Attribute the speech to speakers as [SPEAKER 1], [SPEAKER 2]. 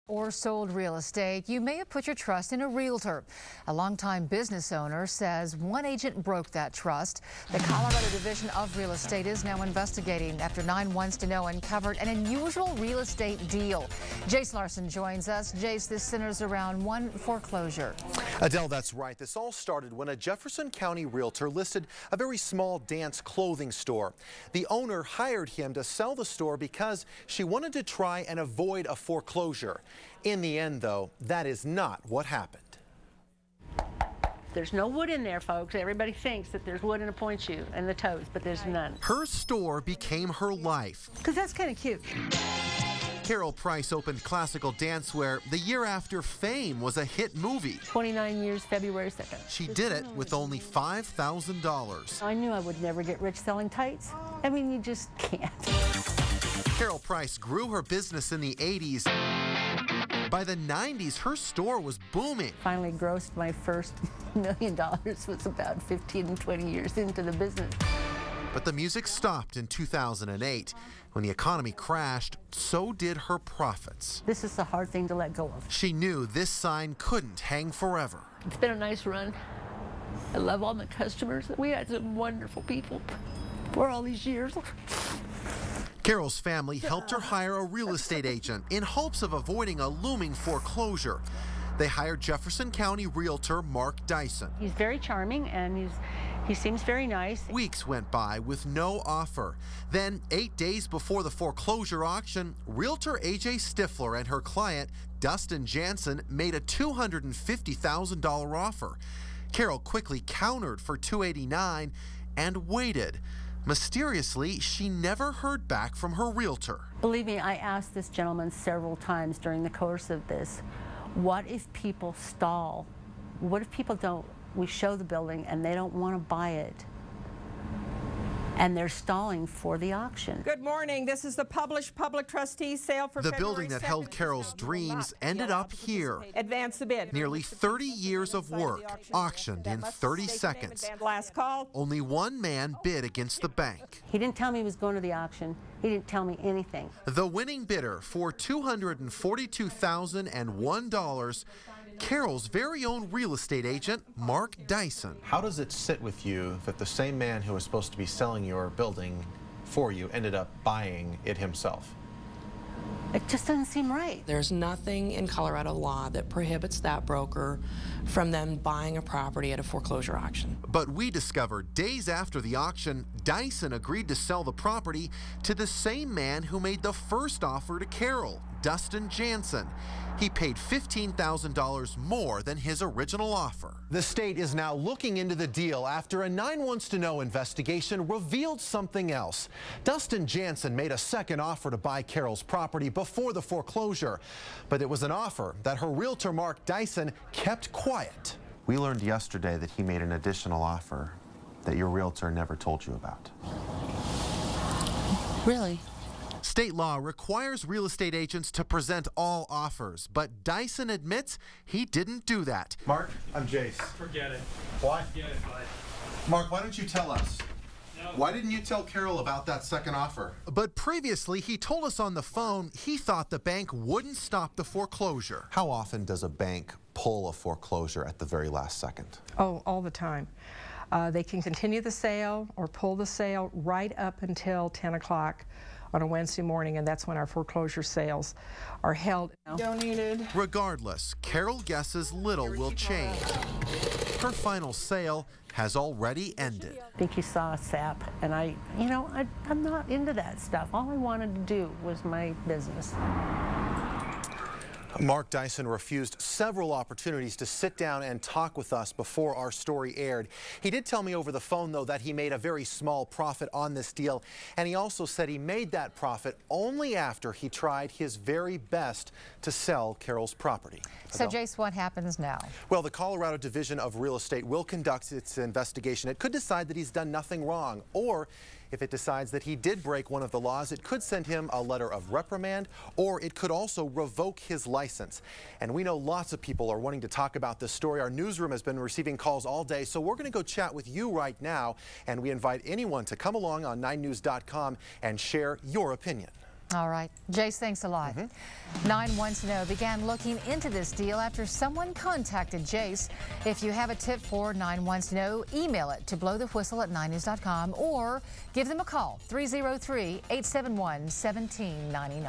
[SPEAKER 1] Or sold real estate, you may have put your trust in a realtor. A longtime business owner says one agent broke that trust. The Colorado Division of Real Estate is now investigating after 9 Wants to Know uncovered an unusual real estate deal. Jace Larson joins us. Jace, this centers around one foreclosure.
[SPEAKER 2] Adele, that's right. This all started when a Jefferson County realtor listed a very small dance clothing store. The owner hired him to sell the store because she wanted to try and avoid a foreclosure. In the end, though, that is not what happened.
[SPEAKER 3] There's no wood in there, folks. Everybody thinks that there's wood in the point shoe and the toes, but there's none.
[SPEAKER 2] Her store became her life.
[SPEAKER 3] Because that's kind of cute.
[SPEAKER 2] Carol Price opened classical dancewear the year after Fame was a hit movie.
[SPEAKER 3] 29 years, February 2nd.
[SPEAKER 2] She did it with only $5,000.
[SPEAKER 3] I knew I would never get rich selling tights. I mean, you just can't.
[SPEAKER 2] Carol Price grew her business in the 80s. By the 90s, her store was booming.
[SPEAKER 3] Finally grossed my first $1 million was about 15 and 20 years into the business.
[SPEAKER 2] But the music stopped in 2008. When the economy crashed, so did her profits.
[SPEAKER 3] This is a hard thing to let go of.
[SPEAKER 2] She knew this sign couldn't hang forever.
[SPEAKER 3] It's been a nice run. I love all my customers. We had some wonderful people for all these years.
[SPEAKER 2] Carol's family helped her hire a real estate agent in hopes of avoiding a looming foreclosure. They hired Jefferson County Realtor Mark Dyson.
[SPEAKER 3] He's very charming and he seems very nice.
[SPEAKER 2] Weeks went by with no offer. Then, 8 days before the foreclosure auction, Realtor A.J. Stifler and her client, Dustin Jansen, made a $250,000 offer. Carol quickly countered for $289,000 and waited. Mysteriously, she never heard back from her realtor.
[SPEAKER 3] Believe me, I asked this gentleman several times during the course of this, what if people stall? What if people don't, we show the building and they don't want to buy it? And they're stalling for the auction.
[SPEAKER 4] Good morning. This is the published public trustee sale for
[SPEAKER 2] the
[SPEAKER 4] February
[SPEAKER 2] building that
[SPEAKER 4] 2nd.
[SPEAKER 2] held Carol's dreams ended up here.
[SPEAKER 4] Advance the bid.
[SPEAKER 2] Nearly 30 years of work auctioned in 30 seconds.
[SPEAKER 4] Last call.
[SPEAKER 2] Only one man bid against the bank.
[SPEAKER 3] He didn't tell me he was going to the auction. He didn't tell me anything.
[SPEAKER 2] The winning bidder for $242,001, Carol's very own real estate agent, Mark Dyson.
[SPEAKER 5] How does it sit with you that the same man who was supposed to be selling your building for you ended up buying it himself?
[SPEAKER 3] It just doesn't seem right.
[SPEAKER 6] There's nothing in Colorado law that prohibits that broker from them buying a property at a foreclosure auction.
[SPEAKER 2] But we discovered days after the auction, Dyson agreed to sell the property to the same man who made the first offer to Carol, Dustin Jansen. He paid $15,000 more than his original offer. The state is now looking into the deal after a 9 Wants to Know investigation revealed something else. Dustin Jansen made a second offer to buy Carol's property before the foreclosure, but it was an offer that her realtor Mark Dyson kept quiet.
[SPEAKER 7] We learned yesterday that he made an additional offer that your realtor never told you about.
[SPEAKER 3] Really?
[SPEAKER 2] State law requires real estate agents to present all offers, but Dyson admits he didn't do that.
[SPEAKER 7] Mark, I'm Jace.
[SPEAKER 8] Forget it.
[SPEAKER 7] Why?
[SPEAKER 8] Forget it, bud.
[SPEAKER 7] Mark, why don't you tell us?
[SPEAKER 8] No.
[SPEAKER 7] Why didn't you tell Carol about that second offer?
[SPEAKER 2] But previously, he told us on the phone he thought the bank wouldn't stop the foreclosure.
[SPEAKER 7] How often does a bank pull a foreclosure at the very last second?
[SPEAKER 4] Oh, all the time. They can continue the sale or pull the sale right up until 10 o'clock on a Wednesday morning, and that's when our foreclosure sales are held. Donated.
[SPEAKER 2] Regardless, Carol guesses little will change. Her final sale has already ended.
[SPEAKER 3] I think you saw a sap, and I'm not into that stuff. All I wanted to do was my business.
[SPEAKER 2] Mark Dyson refused several opportunities to sit down and talk with us before our story aired. He did tell me over the phone, though, that he made a very small profit on this deal, and he also said he made that profit only after he tried his very best to sell Carol's property.
[SPEAKER 1] So, Jace, what happens now?
[SPEAKER 2] Well, the Colorado Division of Real Estate will conduct its investigation. It could decide that he's done nothing wrong, or if it decides that he did break one of the laws, it could send him a letter of reprimand, or it could also revoke his license. And we know lots of people are wanting to talk about this story. Our newsroom has been receiving calls all day, so we're going to go chat with you right now, and we invite anyone to come along on 9news.com and share your opinion.
[SPEAKER 1] All right. Jace, thanks a lot. 9 Wants to Know began looking into this deal after someone contacted Jace. If you have a tip for 9 Wants to Know, email it to blowthewhistle@9news.com or give them a call, 303-871-1799.